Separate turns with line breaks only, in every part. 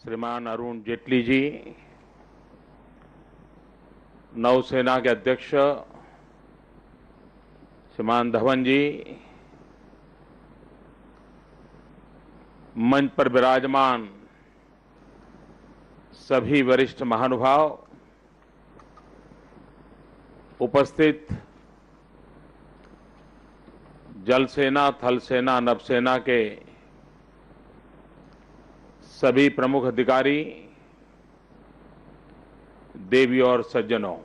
श्रीमान अरुण जेटली जी, नौसेना के अध्यक्ष श्रीमान धवन जी, मंच पर विराजमान सभी वरिष्ठ महानुभाव, उपस्थित जल सेना, थल सेना, नभसेना के सभी प्रमुख अधिकारी, देवी और सज्जनों,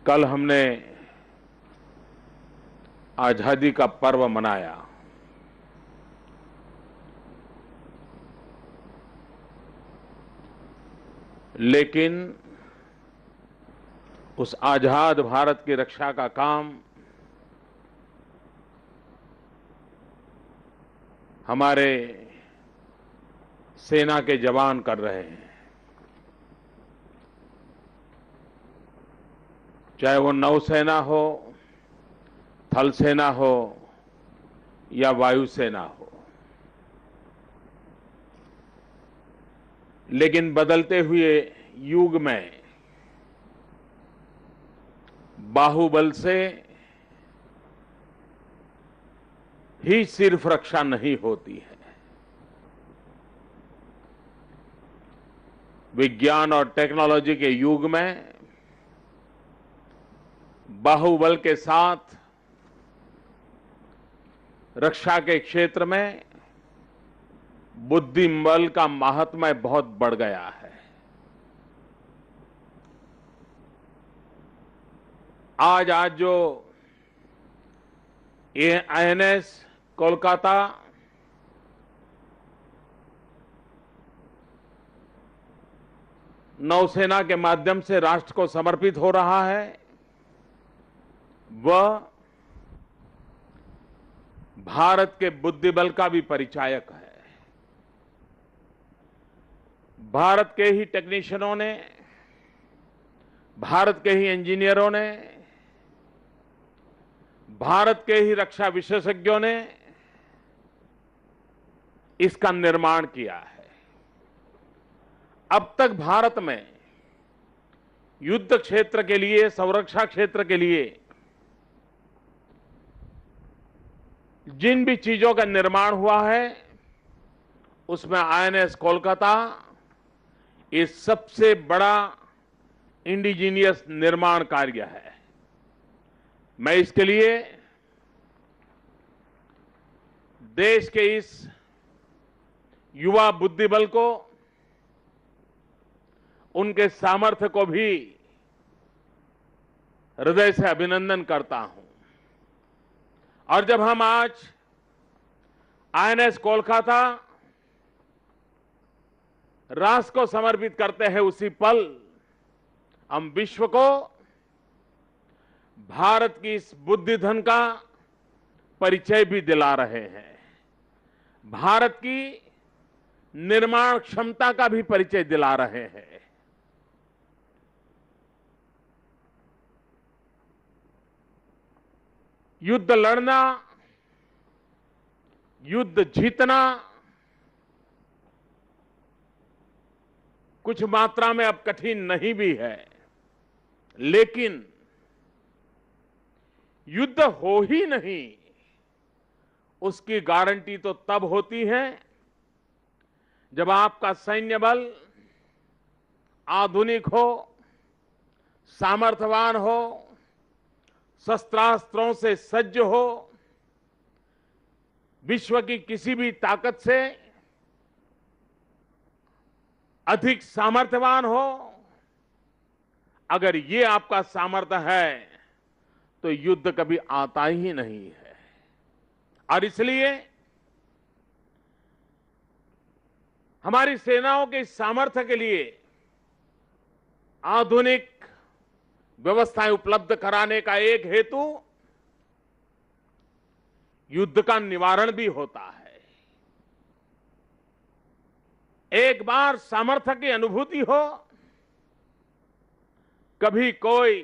कल हमने आजादी का पर्व मनाया। लेकिन उस आजाद भारत की रक्षा का काम हमारे सेना के जवान कर रहे हैं। चाहे वो नौसेना हो, थल सेना हो या वायुसेना हो। लेकिन बदलते हुए युग में बाहुबल से ही सिर्फ रक्षा नहीं होती है। विज्ञान और टेक्नोलॉजी के युग में बाहुबल के साथ रक्षा के क्षेत्र में बुद्धिबल का महात्म्य बहुत बढ़ गया है। आज जो INS कोलकाता नौसेना के माध्यम से राष्ट्र को समर्पित हो रहा है, वह भारत के बुद्धिबल का भी परिचायक है। भारत के ही टेक्नीशियनों ने, भारत के ही इंजीनियरों ने, भारत के ही रक्षा विशेषज्ञों ने इसका निर्माण किया है। अब तक भारत में युद्ध क्षेत्र के लिए, संरक्षा क्षेत्र के लिए जिन भी चीजों का निर्माण हुआ है, उसमें INS कोलकाता ये सबसे बड़ा इंडिजीनियस निर्माण कार्य है। मैं इसके लिए देश के इस युवा बुद्धिबल को, उनके सामर्थ्य को भी हृदय से अभिनंदन करता हूं। और जब हम आज INS कोलकाता राष्ट्र को समर्पित करते हैं, उसी पल हम विश्व को भारत की इस बुद्धिधन का परिचय भी दिला रहे हैं, भारत की निर्माण क्षमता का भी परिचय दिला रहे हैं। युद्ध लड़ना, युद्ध जीतना कुछ मात्रा में अब कठिन नहीं भी है, लेकिन युद्ध हो ही नहीं, उसकी गारंटी तो तब होती है जब आपका सैन्य बल आधुनिक हो, सामर्थ्यवान हो, शस्त्रास्त्रों से सज्ज हो, विश्व की किसी भी ताकत से अधिक सामर्थ्यवान हो। अगर ये आपका सामर्थ्य है तो युद्ध कभी आता ही नहीं है। और इसलिए हमारी सेनाओं के सामर्थ्य के लिए आधुनिक व्यवस्थाएं उपलब्ध कराने का एक हेतु युद्ध का निवारण भी होता है। एक बार सामर्थ्य की अनुभूति हो, कभी कोई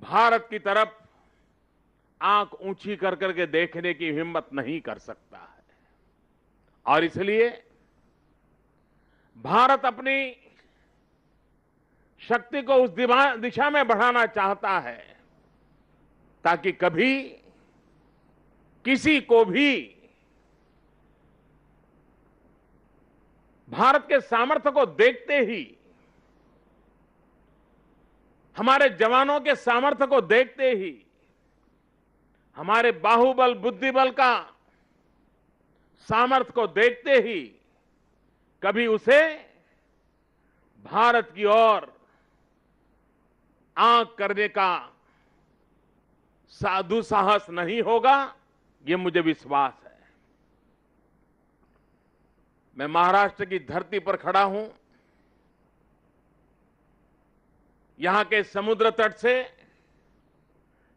भारत की तरफ आंख ऊंची कर करके देखने की हिम्मत नहीं कर सकता है। और इसलिए भारत अपनी शक्ति को उस दिशा में बढ़ाना चाहता है ताकि कभी किसी को भी भारत के सामर्थ्य को देखते ही, हमारे जवानों के सामर्थ्य को देखते ही, हमारे बाहुबल बुद्धिबल का सामर्थ्य को देखते ही कभी उसे भारत की ओर आंख करने का दुस्साहस नहीं होगा, ये मुझे विश्वास है। मैं महाराष्ट्र की धरती पर खड़ा हूं। यहां के समुद्र तट से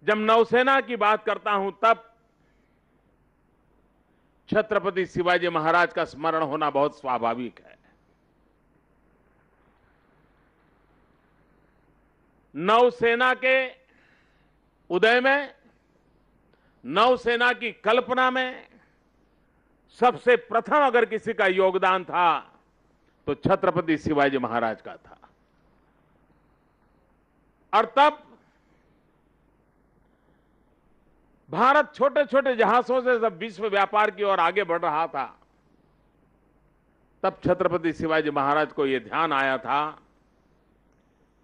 जब नौसेना की बात करता हूं तब छत्रपति शिवाजी महाराज का स्मरण होना बहुत स्वाभाविक है। नौसेना के उदय में, नौसेना की कल्पना में सबसे प्रथम अगर किसी का योगदान था तो छत्रपति शिवाजी महाराज का था। और तब भारत छोटे छोटे जहाजों से जब विश्व व्यापार की ओर आगे बढ़ रहा था, तब छत्रपति शिवाजी महाराज को यह ध्यान आया था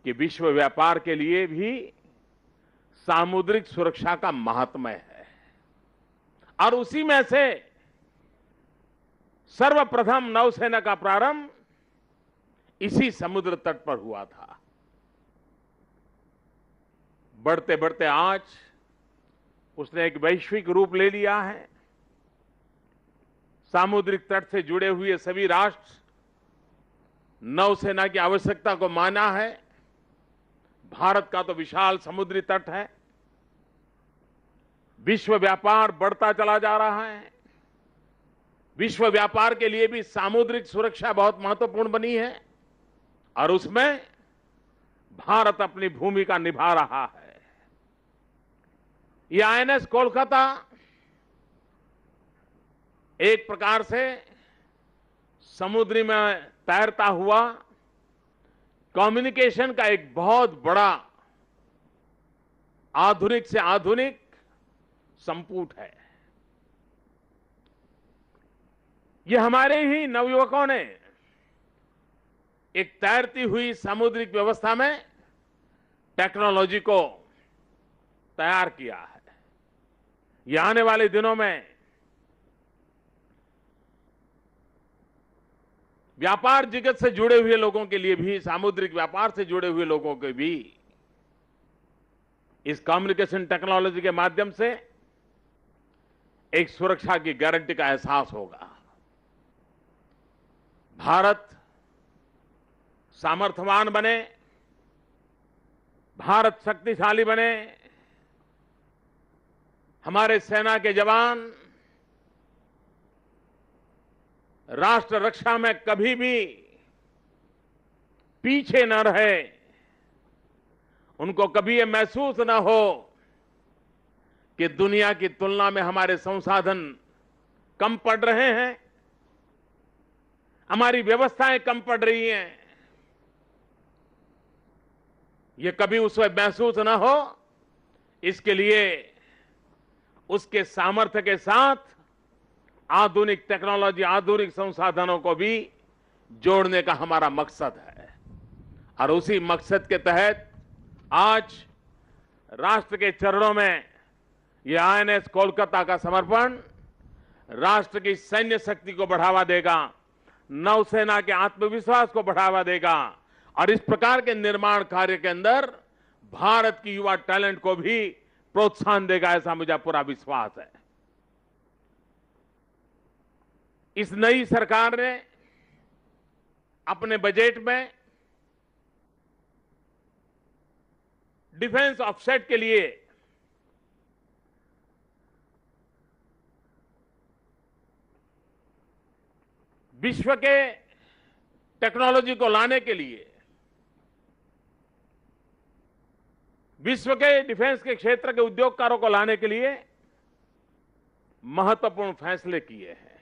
कि विश्व व्यापार के लिए भी सामुद्रिक सुरक्षा का महात्म्य है। और उसी में से सर्वप्रथम नौसेना का प्रारंभ इसी समुद्र तट पर हुआ था। बढ़ते बढ़ते आज उसने एक वैश्विक रूप ले लिया है। सामुद्रिक तट से जुड़े हुए सभी राष्ट्र नौसेना की आवश्यकता को माना है। भारत का तो विशाल समुद्री तट है। विश्व व्यापार बढ़ता चला जा रहा है। विश्व व्यापार के लिए भी सामुद्रिक सुरक्षा बहुत महत्वपूर्ण बनी है और उसमें भारत अपनी भूमिका निभा रहा है। ये आईएनएस कोलकाता एक प्रकार से समुद्री में तैरता हुआ कम्युनिकेशन का एक बहुत बड़ा आधुनिक से आधुनिक संपुट है। ये हमारे ही नवयुवकों ने एक तैरती हुई सामुद्रिक व्यवस्था में टेक्नोलॉजी को तैयार किया है। ये आने वाले दिनों में व्यापार जगत से जुड़े हुए लोगों के लिए भी, सामुद्रिक व्यापार से जुड़े हुए लोगों के भी इस कम्युनिकेशन टेक्नोलॉजी के माध्यम से एक सुरक्षा की गारंटी का एहसास होगा। भारत सामर्थ्यवान बने, भारत शक्तिशाली बने, हमारे सेना के जवान राष्ट्र रक्षा में कभी भी पीछे न रहे, उनको कभी ये महसूस न हो कि दुनिया की तुलना में हमारे संसाधन कम पड़ रहे हैं, हमारी व्यवस्थाएं कम पड़ रही हैं, ये कभी उसे महसूस न हो। इसके लिए उसके सामर्थ्य के साथ आधुनिक टेक्नोलॉजी, आधुनिक संसाधनों को भी जोड़ने का हमारा मकसद है। और उसी मकसद के तहत आज राष्ट्र के चरणों में यह आईएनएस कोलकाता का समर्पण राष्ट्र की सैन्य शक्ति को बढ़ावा देगा, नौसेना के आत्मविश्वास को बढ़ावा देगा और इस प्रकार के निर्माण कार्य के अंदर भारत की युवा टैलेंट को भी प्रोत्साहन देगा, ऐसा मुझे पूरा विश्वास है। इस नई सरकार ने अपने बजट में डिफेंस ऑफसेट के लिए विश्व के टेक्नोलॉजी को लाने के लिए विश्व के डिफेंस के क्षेत्र के उद्योगकारों को लाने के लिए महत्वपूर्ण फैसले किए हैं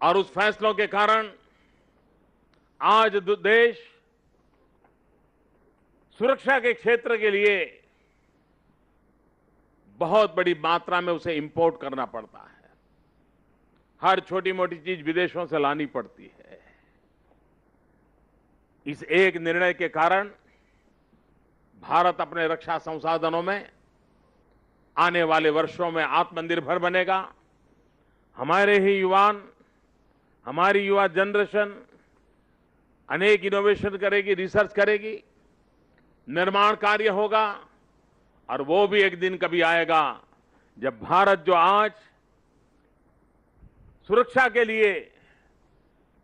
और उस फैसलों के कारण आज देश सुरक्षा के क्षेत्र के लिए बहुत बड़ी मात्रा में उसे इंपोर्ट करना पड़ता है। हर छोटी मोटी चीज विदेशों से लानी पड़ती है। इस एक निर्णय के कारण भारत अपने रक्षा संसाधनों में आने वाले वर्षों में आत्मनिर्भर बनेगा। हमारे ही युवान, हमारी युवा जनरेशन अनेक इनोवेशन करेगी, रिसर्च करेगी, निर्माण कार्य होगा और वो भी एक दिन कभी आएगा जब भारत जो आज सुरक्षा के लिए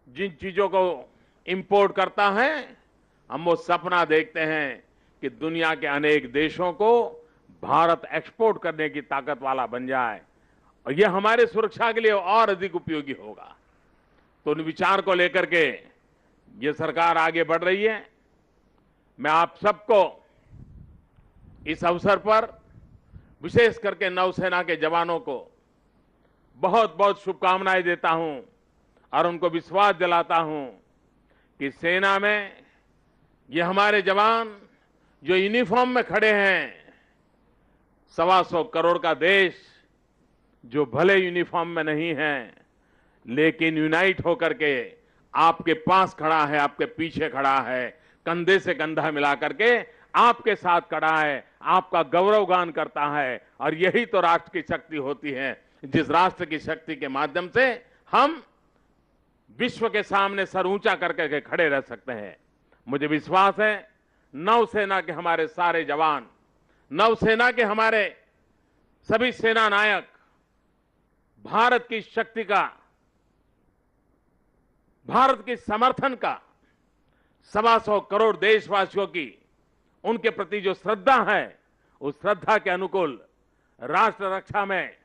जिन चीजों को इंपोर्ट करता है, हम वो सपना देखते हैं कि दुनिया के अनेक देशों को भारत एक्सपोर्ट करने की ताकत वाला बन जाए और यह हमारे सुरक्षा के लिए और अधिक उपयोगी होगा। तो उन विचार को लेकर के ये सरकार आगे बढ़ रही है। मैं आप सबको इस अवसर पर विशेष करके नौसेना के जवानों को बहुत बहुत शुभकामनाएं देता हूं और उनको विश्वास दिलाता हूं कि सेना में ये हमारे जवान जो यूनिफॉर्म में खड़े हैं, 125 करोड़ का देश जो भले यूनिफॉर्म में नहीं है लेकिन यूनाइट होकर के आपके पास खड़ा है, आपके पीछे खड़ा है, कंधे से कंधा मिला करके आपके साथ खड़ा है, आपका गौरवगान करता है। और यही तो राष्ट्र की शक्ति होती है, जिस राष्ट्र की शक्ति के माध्यम से हम विश्व के सामने सर ऊंचा करके खड़े रह सकते हैं। मुझे विश्वास है नौसेना के हमारे सारे जवान, नौसेना के हमारे सभी सेना नायक भारत की शक्ति का, भारत के समर्थन का 125 करोड़ देशवासियों की उनके प्रति जो श्रद्धा है, उस श्रद्धा के अनुकूल राष्ट्र रक्षा में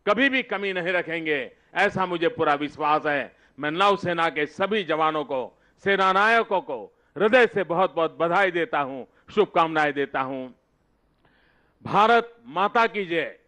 कभी भी कमी नहीं रखेंगे, ऐसा मुझे पूरा विश्वास है। मैं नौसेना के सभी जवानों को, सेना नायकों को हृदय से बहुत बहुत बधाई देता हूं, शुभकामनाएं देता हूं। भारत माता की जय।